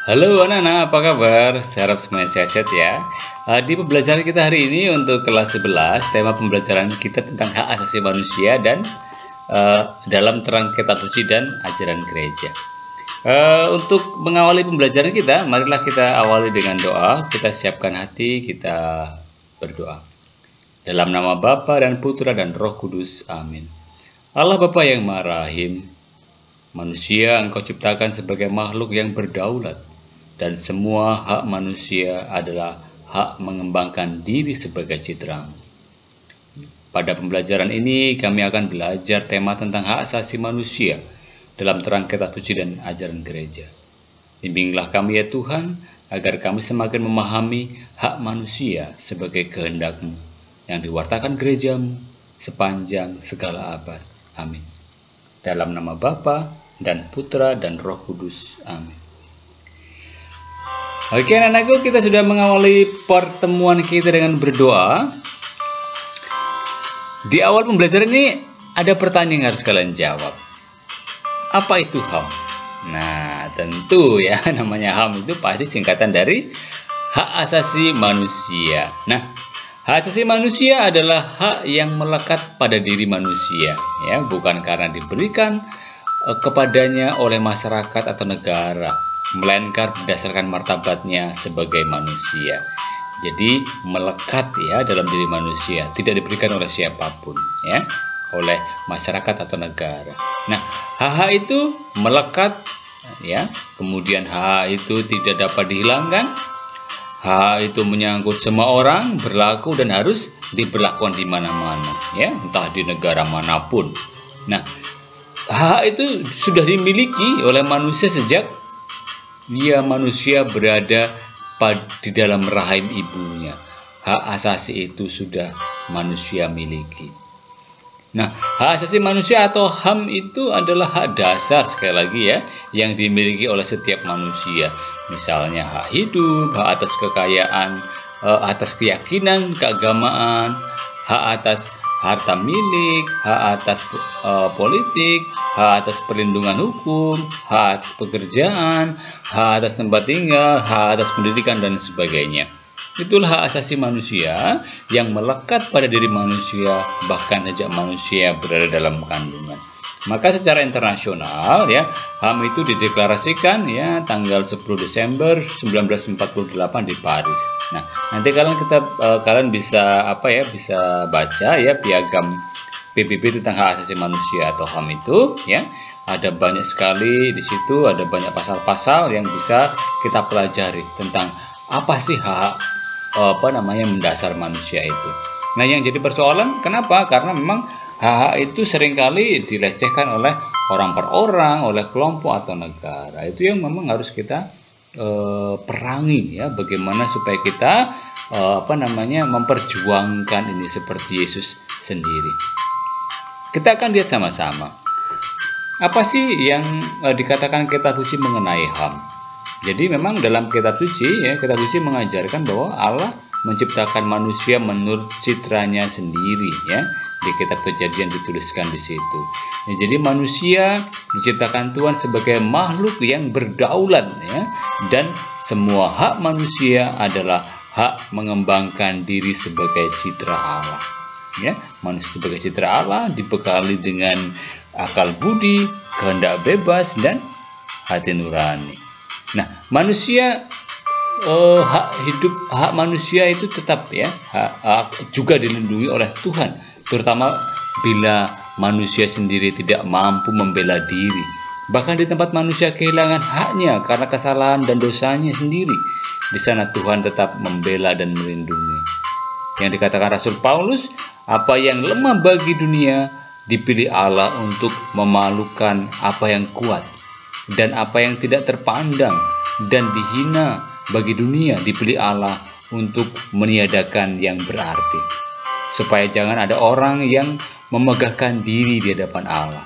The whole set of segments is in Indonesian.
Halo anak-anak, apa kabar? Saya harap semuanya sehat-sehat ya. Di pembelajaran kita hari ini untuk kelas 11, tema pembelajaran kita tentang hak asasi manusia dan dalam terang kitab suci dan ajaran gereja. Untuk mengawali pembelajaran kita, marilah kita awali dengan doa. Kita siapkan hati, kita berdoa. Dalam nama Bapa dan Putra dan Roh Kudus, amin. Allah Bapa yang Maha Rahim, manusia Engkau ciptakan sebagai makhluk yang berdaulat, dan semua hak manusia adalah hak mengembangkan diri sebagai citra-Mu. Pada pembelajaran ini kami akan belajar tema tentang hak asasi manusia dalam terang kitab suci dan ajaran gereja. Bimbinglah kami ya Tuhan, agar kami semakin memahami hak manusia sebagai kehendak-Mu yang diwartakan gereja-Mu sepanjang segala abad. Amin. Dalam nama Bapa dan Putra dan Roh Kudus. Amin. Oke anak-anakku, kita sudah mengawali pertemuan kita dengan berdoa. Di awal pembelajaran ini ada pertanyaan yang harus kalian jawab. Apa itu HAM? Nah, tentu ya, namanya HAM itu pasti singkatan dari hak asasi manusia. Nah, hak asasi manusia adalah hak yang melekat pada diri manusia, ya, bukan karena diberikan kepadanya oleh masyarakat atau negara, melainkan berdasarkan martabatnya sebagai manusia. Jadi melekat ya dalam diri manusia, tidak diberikan oleh siapapun, ya, oleh masyarakat atau negara. Nah, hak-hak itu melekat, ya, kemudian hak itu tidak dapat dihilangkan. Hak itu menyangkut semua orang, berlaku dan harus diberlakukan di mana-mana, ya, entah di negara manapun. Nah, hak itu sudah dimiliki oleh manusia sejak manusia berada di dalam rahim ibunya. Hak asasi itu sudah manusia miliki. Nah, hak asasi manusia atau HAM itu adalah hak dasar, sekali lagi ya, yang dimiliki oleh setiap manusia. Misalnya hak hidup, hak atas kekayaan, atas keyakinan, keagamaan, hak atas harta milik, hak atas politik, hak atas perlindungan hukum, hak atas pekerjaan, hak atas tempat tinggal, hak atas pendidikan, dan sebagainya. Itulah hak asasi manusia yang melekat pada diri manusia bahkan sejak manusia berada dalam kandungan. Maka secara internasional ya, HAM itu dideklarasikan ya tanggal 10 Desember 1948 di Paris. Nah, nanti kalian bisa bisa baca ya piagam PBB tentang hak asasi manusia atau HAM itu ya. Ada banyak sekali di situ, ada banyak pasal-pasal yang bisa kita pelajari tentang apa sih hak mendasar manusia itu. Nah, yang jadi persoalan kenapa? Karena memang hak itu seringkali dilecehkan oleh orang per orang, oleh kelompok atau negara. Itu yang memang harus kita perangi ya, bagaimana supaya kita memperjuangkan ini seperti Yesus sendiri. Kita akan lihat sama-sama. Apa sih yang dikatakan kitab suci mengenai HAM? Jadi memang dalam kitab suci ya, kitab suci mengajarkan bahwa Allah menciptakan manusia menurut citranya sendiri ya. Di kitab Kejadian dituliskan di situ. Ya, jadi manusia diciptakan Tuhan sebagai makhluk yang berdaulat ya, dan semua hak manusia adalah hak mengembangkan diri sebagai citra Allah. Ya, manusia sebagai citra Allah dibekali dengan akal budi, kehendak bebas, dan hati nurani. Nah, manusia hak manusia itu tetap ya juga dilindungi oleh Tuhan, terutama bila manusia sendiri tidak mampu membela diri. Bahkan di tempat manusia kehilangan haknya karena kesalahan dan dosanya sendiri, di sana Tuhan tetap membela dan melindungi. Yang dikatakan Rasul Paulus, apa yang lemah bagi dunia dipilih Allah untuk memalukan apa yang kuat, dan apa yang tidak terpandang dan dihina bagi dunia dipilih Allah untuk meniadakan yang berarti, supaya jangan ada orang yang memegahkan diri di hadapan Allah.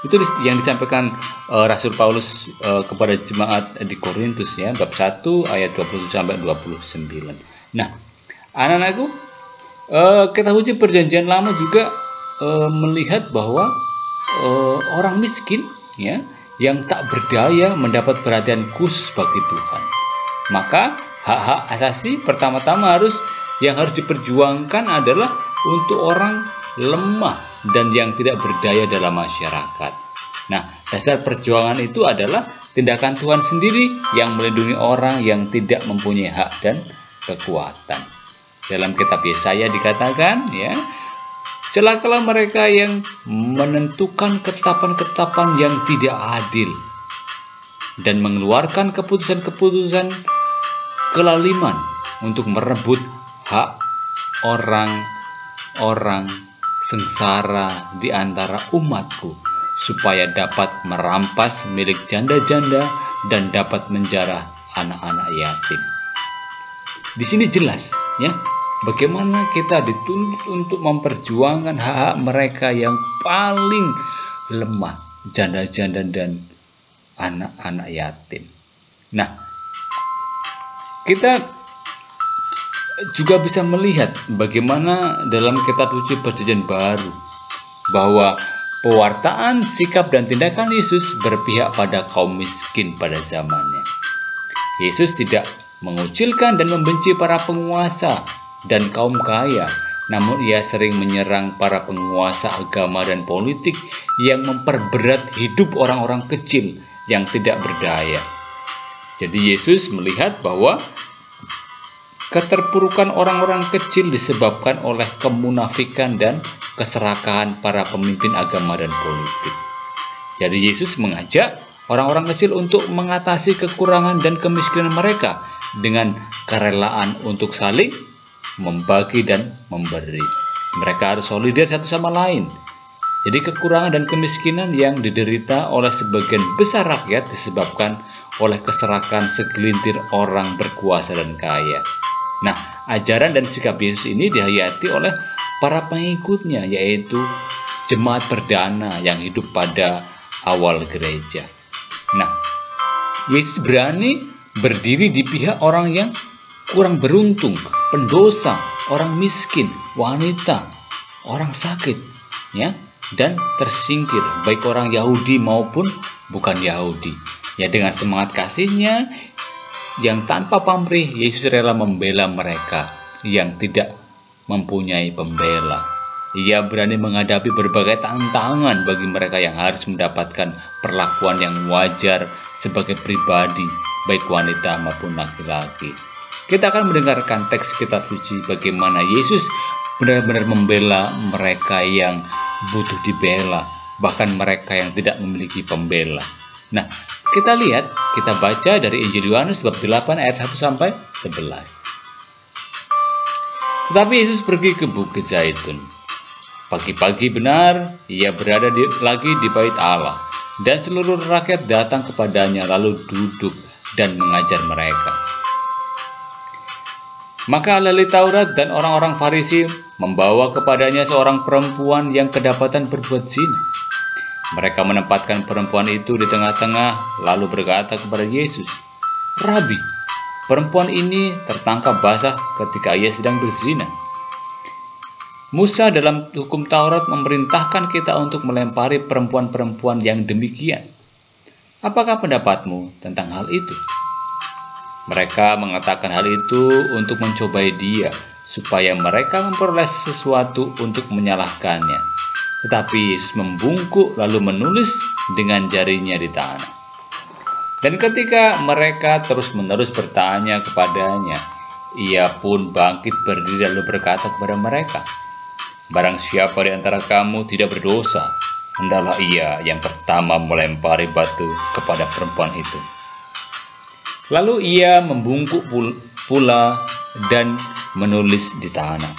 Itu yang disampaikan Rasul Paulus kepada jemaat di Korintus ya, bab 1 ayat 27 sampai 29. Nah, anak-anakku, kitab suci Perjanjian Lama juga melihat bahwa orang miskin ya yang tak berdaya mendapat perhatian khusus bagi Tuhan. Maka hak-hak asasi pertama-tama yang harus diperjuangkan adalah untuk orang lemah dan yang tidak berdaya dalam masyarakat. Nah, dasar perjuangan itu adalah tindakan Tuhan sendiri yang melindungi orang yang tidak mempunyai hak dan kekuatan. Dalam kitab Yesaya dikatakan, ya, celakalah mereka yang menentukan ketetapan-ketetapan yang tidak adil dan mengeluarkan keputusan-keputusan kelaliman untuk merebut hak orang-orang sengsara di antara umatku, supaya dapat merampas milik janda-janda dan dapat menjarah anak-anak yatim. Di sini jelas, ya, bagaimana kita dituntut untuk memperjuangkan hak-hak mereka yang paling lemah, janda-janda dan anak-anak yatim. Nah, kita juga bisa melihat bagaimana dalam kitab suci Perjanjian Baru bahwa pewartaan sikap dan tindakan Yesus berpihak pada kaum miskin pada zamannya. Yesus tidak mengucilkan dan membenci para penguasa dan kaum kaya, namun ia sering menyerang para penguasa agama dan politik yang memperberat hidup orang-orang kecil yang tidak berdaya. Jadi Yesus melihat bahwa keterpurukan orang-orang kecil disebabkan oleh kemunafikan dan keserakahan para pemimpin agama dan politik. Jadi Yesus mengajak orang-orang kecil untuk mengatasi kekurangan dan kemiskinan mereka dengan kerelaan untuk saling membagi dan memberi. Mereka harus solidar satu sama lain. Jadi kekurangan dan kemiskinan yang diderita oleh sebagian besar rakyat disebabkan oleh keserakahan segelintir orang berkuasa dan kaya. Nah, ajaran dan sikap Yesus ini dihayati oleh para pengikutnya, yaitu jemaat perdana yang hidup pada awal gereja. Nah, Yesus berani berdiri di pihak orang yang kurang beruntung, pendosa, orang miskin, wanita, orang sakit, ya, dan tersingkir, baik orang Yahudi maupun bukan Yahudi. Ya, dengan semangat kasihnya yang tanpa pamrih, Yesus rela membela mereka yang tidak mempunyai pembela. Ia berani menghadapi berbagai tantangan bagi mereka yang harus mendapatkan perlakuan yang wajar sebagai pribadi, baik wanita maupun laki-laki. Kita akan mendengarkan teks kitab suci bagaimana Yesus benar-benar membela mereka yang butuh dibela, bahkan mereka yang tidak memiliki pembela. Nah, kita lihat, kita baca dari Injil Yohanes bab 8 ayat 1 sampai 11. Tetapi Yesus pergi ke Bukit Zaitun. Pagi-pagi benar, ia berada lagi di bait Allah, dan seluruh rakyat datang kepadanya lalu duduk dan mengajar mereka. Maka ahli Taurat dan orang-orang Farisi membawa kepadanya seorang perempuan yang kedapatan berbuat zina. Mereka menempatkan perempuan itu di tengah-tengah, lalu berkata kepada Yesus, "Rabi, perempuan ini tertangkap basah ketika ia sedang berzina. Musa dalam hukum Taurat memerintahkan kita untuk melempari perempuan-perempuan yang demikian. Apakah pendapatmu tentang hal itu?" Mereka mengatakan hal itu untuk mencobai dia, supaya mereka memperoleh sesuatu untuk menyalahkannya. Tetapi Yesus membungkuk lalu menulis dengan jarinya di tanah. Dan ketika mereka terus-menerus bertanya kepadanya, ia pun bangkit berdiri lalu berkata kepada mereka, "Barang siapa di antara kamu tidak berdosa, hendaklah ia yang pertama melempari batu kepada perempuan itu." Lalu ia membungkuk pula dan menulis di tanah.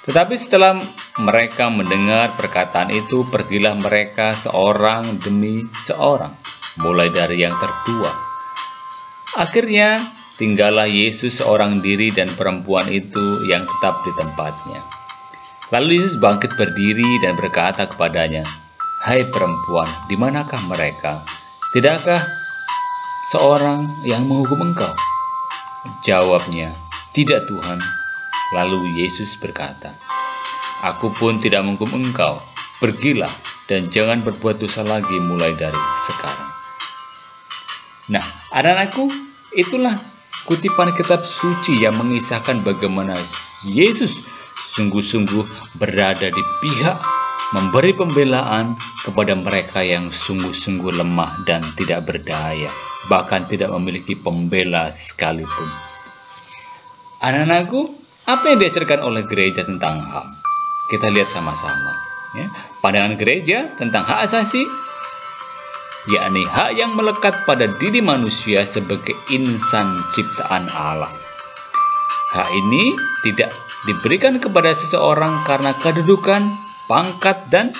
Tetapi setelah mereka mendengar perkataan itu, pergilah mereka seorang demi seorang, mulai dari yang tertua. Akhirnya tinggallah Yesus seorang diri dan perempuan itu yang tetap di tempatnya. Lalu Yesus bangkit berdiri dan berkata kepadanya, "Hai perempuan, di manakah mereka? Tidakkah seorang yang menghukum engkau?" Jawabnya, "Tidak Tuhan." Lalu Yesus berkata, "Aku pun tidak menghukum engkau. Pergilah dan jangan berbuat dosa lagi mulai dari sekarang. Nah, anak-anakku, itulah kutipan kitab suci yang mengisahkan bagaimana Yesus sungguh-sungguh berada di pihak memberi pembelaan kepada mereka yang sungguh-sungguh lemah dan tidak berdaya, bahkan tidak memiliki pembela sekalipun. Anak-anakku, apa yang diajarkan oleh gereja tentang HAM? Kita lihat sama-sama. Ya. Pandangan gereja tentang hak asasi, yakni hak yang melekat pada diri manusia sebagai insan ciptaan Allah. Hak ini tidak diberikan kepada seseorang karena kedudukan, pangkat, dan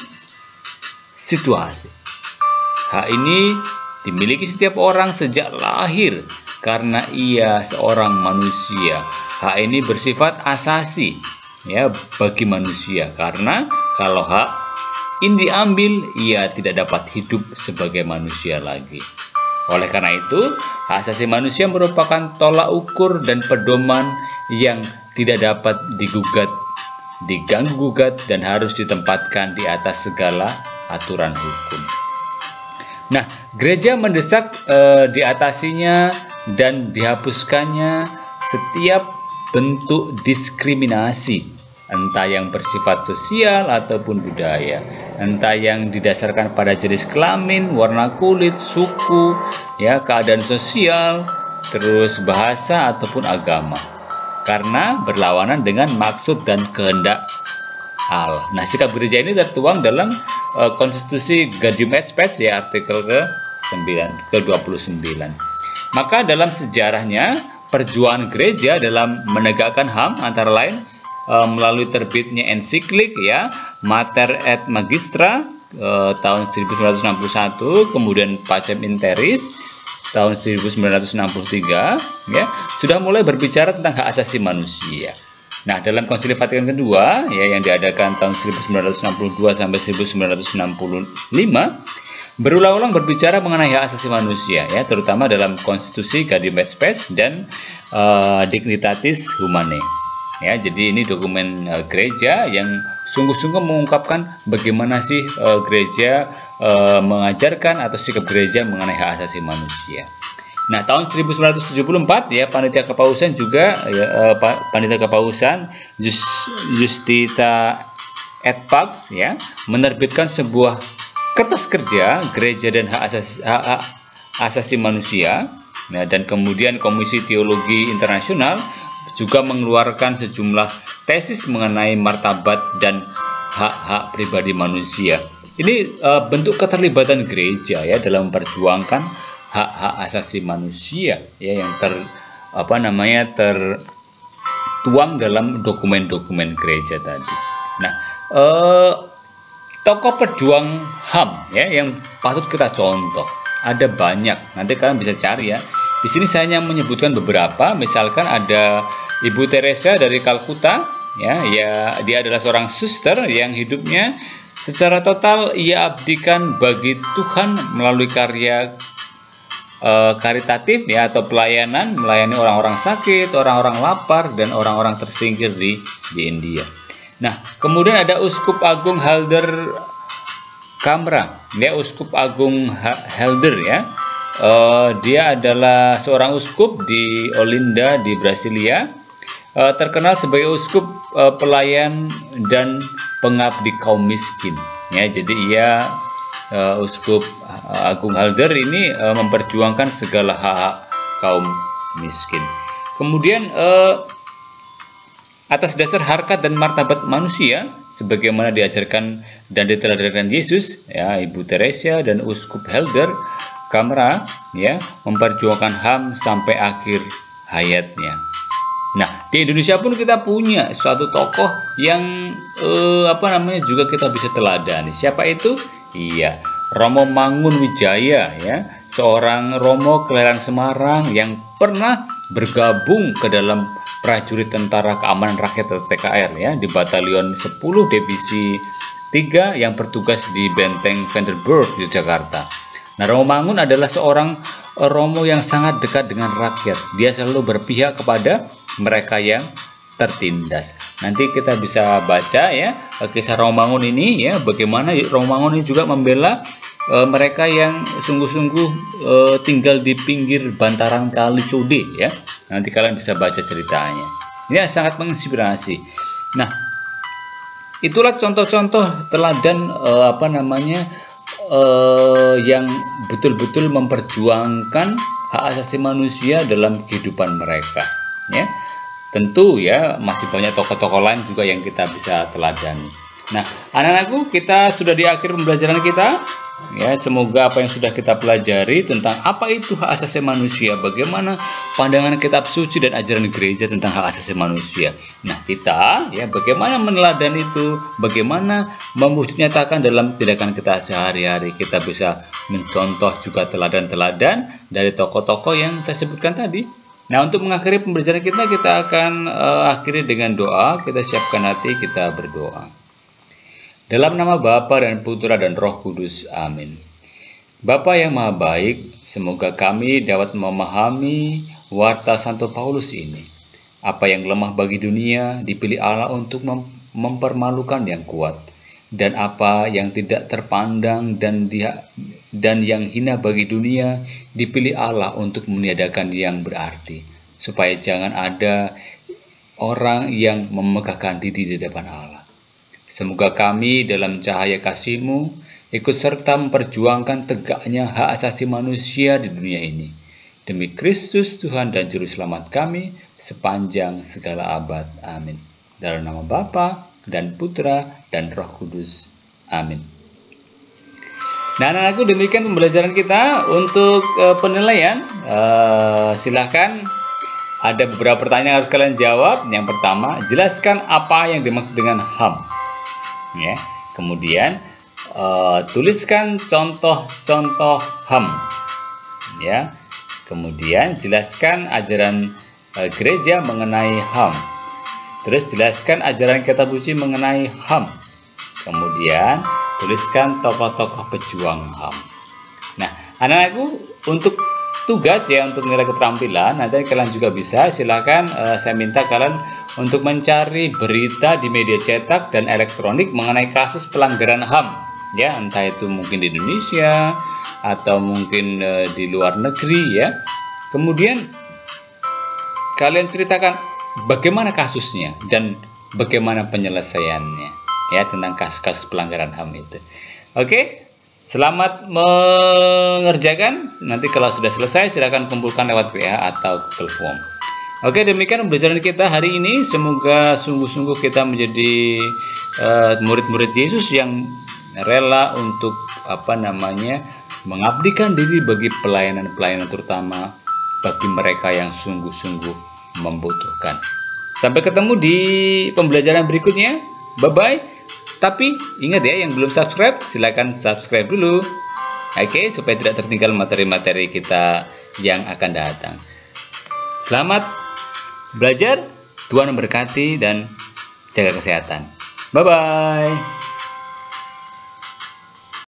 situasi. Hak ini dimiliki setiap orang sejak lahir karena ia seorang manusia. Hak ini bersifat asasi ya bagi manusia, karena kalau hak ini diambil, ia tidak dapat hidup sebagai manusia lagi. Oleh karena itu, hak asasi manusia merupakan tolak ukur dan pedoman yang tidak dapat digugat, diganggu-gugat, dan harus ditempatkan di atas segala aturan hukum. Nah, gereja mendesak diatasinya dan dihapuskannya setiap bentuk diskriminasi, entah yang bersifat sosial ataupun budaya, entah yang didasarkan pada jenis kelamin, warna kulit, suku, ya, keadaan sosial, terus bahasa ataupun agama, karena berlawanan dengan maksud dan kehendak Allah. Nah, sikap gereja ini tertuang dalam konstitusi Gaudium et Spes, ya, artikel ke-29. Maka dalam sejarahnya, perjuangan gereja dalam menegakkan HAM antara lain melalui terbitnya ensiklik, ya, Mater et Magistra tahun 1961, kemudian Pacem in Terris tahun 1963, ya, sudah mulai berbicara tentang hak asasi manusia. Nah, dalam Konsili Vatikan kedua, ya, yang diadakan tahun 1962 sampai 1965, berulang-ulang berbicara mengenai hak asasi manusia, ya, terutama dalam konstitusi Gaudium et Spes dan Dignitatis Humanae. Ya, jadi ini dokumen gereja yang sungguh-sungguh mengungkapkan bagaimana sih gereja mengajarkan atau sikap gereja mengenai hak asasi manusia. Nah, tahun 1974, ya, Panitia Kepausan juga, ya, Panitia Kepausan Justita et Pax, ya, menerbitkan sebuah kertas kerja gereja dan hak asasi manusia. Nah, dan kemudian Komisi Teologi Internasional juga mengeluarkan sejumlah tesis mengenai martabat dan hak-hak pribadi manusia. Ini bentuk keterlibatan gereja, ya, dalam memperjuangkan hak-hak asasi manusia, ya, yang tertuang dalam dokumen-dokumen gereja tadi. Nah, tokoh pejuang HAM, ya, yang patut kita contoh ada banyak. Nanti kalian bisa cari, ya. Di sini saya hanya menyebutkan beberapa. Misalkan ada Ibu Teresa dari Kalkuta, ya, dia adalah seorang suster yang hidupnya secara total ia abdikan bagi Tuhan melalui karya karitatif, ya, atau pelayanan, melayani orang-orang sakit, orang-orang lapar, dan orang-orang tersingkir di India. Nah, kemudian ada Uskup Agung Helder Camara, ya, Uskup Agung Helder, ya. Dia adalah seorang uskup di Olinda di Brasilia, terkenal sebagai uskup pelayan dan pengabdi kaum miskin, ya. Jadi ia Uskup Agung Helder ini memperjuangkan segala hak kaum miskin. Kemudian atas dasar harkat dan martabat manusia sebagaimana diajarkan dan diteladankan Yesus, ya, Ibu Teresa dan Uskup Helder Camara, ya, memperjuangkan HAM sampai akhir hayatnya. Nah, di Indonesia pun kita punya suatu tokoh yang juga kita bisa teladani. Siapa itu? Iya, Romo Mangunwijaya, ya, seorang Romo kelahiran Semarang yang pernah bergabung ke dalam prajurit Tentara Keamanan Rakyat atau TKR, ya, di Batalion 10 Divisi 3 yang bertugas di Benteng Vanderburg, Yogyakarta. Nah, Romo Mangun adalah seorang Romo yang sangat dekat dengan rakyat. Dia selalu berpihak kepada mereka yang tertindas. Nanti kita bisa baca ya kisah Romangun ini ya, bagaimana Romangun ini juga membela mereka yang sungguh-sungguh tinggal di pinggir bantaran kali Code ya. Nanti kalian bisa baca ceritanya. Ini sangat menginspirasi. Nah, itulah contoh-contoh teladan yang betul-betul memperjuangkan hak asasi manusia dalam kehidupan mereka ya. Tentu ya masih banyak tokoh-tokoh lain juga yang kita bisa teladani. Nah, anak-anakku, kita sudah di akhir pembelajaran kita ya. Semoga apa yang sudah kita pelajari tentang apa itu hak asasi manusia, bagaimana pandangan kitab suci dan ajaran gereja tentang hak asasi manusia. Nah, kita ya bagaimana meneladani itu, bagaimana mewujudnyatakan dalam tindakan kita sehari-hari. Kita bisa mencontoh juga teladan-teladan dari tokoh-tokoh yang saya sebutkan tadi. Nah, untuk mengakhiri pembelajaran kita akan akhiri dengan doa. Kita siapkan hati, kita berdoa. Dalam nama Bapa dan Putra dan Roh Kudus. Amin. Bapa yang Maha Baik, semoga kami dapat memahami warta Santo Paulus ini. Apa yang lemah bagi dunia dipilih Allah untuk mempermalukan yang kuat, dan apa yang tidak terpandang dan yang hina bagi dunia dipilih Allah untuk meniadakan yang berarti, supaya jangan ada orang yang memegahkan diri di depan Allah. Semoga kami dalam cahaya kasih-Mu ikut serta memperjuangkan tegaknya hak asasi manusia di dunia ini. Demi Kristus Tuhan dan Juru Selamat kami sepanjang segala abad. Amin. Dalam nama Bapa dan Putra dan Roh Kudus. Amin. Nah, anak-anakku, demikian pembelajaran kita. Untuk penilaian, silakan. Ada beberapa pertanyaan yang harus kalian jawab. Yang pertama, jelaskan apa yang dimaksud dengan HAM. Ya, kemudian tuliskan contoh-contoh HAM. Ya, kemudian jelaskan ajaran gereja mengenai HAM. Terus jelaskan ajaran kitab suci mengenai HAM. Kemudian tuliskan tokoh-tokoh pejuang HAM. Nah, anak-anakku, untuk tugas ya, untuk nilai keterampilan, nanti kalian juga bisa, silakan saya minta kalian untuk mencari berita di media cetak dan elektronik mengenai kasus pelanggaran HAM ya, entah itu mungkin di Indonesia atau mungkin di luar negeri ya. Kemudian kalian ceritakan bagaimana kasusnya dan bagaimana penyelesaiannya ya, tentang kasus-kasus pelanggaran HAM itu. Oke? Selamat mengerjakan. Nanti kalau sudah selesai silakan kumpulkan lewat WA atau Google Form. Oke, demikian pembelajaran kita hari ini. Semoga sungguh-sungguh kita menjadi murid-murid Yesus yang rela untuk mengabdikan diri bagi pelayanan-pelayanan, terutama bagi mereka yang sungguh-sungguh membutuhkan. Sampai ketemu di pembelajaran berikutnya. Bye-bye. Tapi ingat ya, yang belum subscribe silakan subscribe dulu. Oke, supaya tidak tertinggal materi-materi kita yang akan datang. Selamat belajar, Tuhan memberkati dan jaga kesehatan. Bye-bye.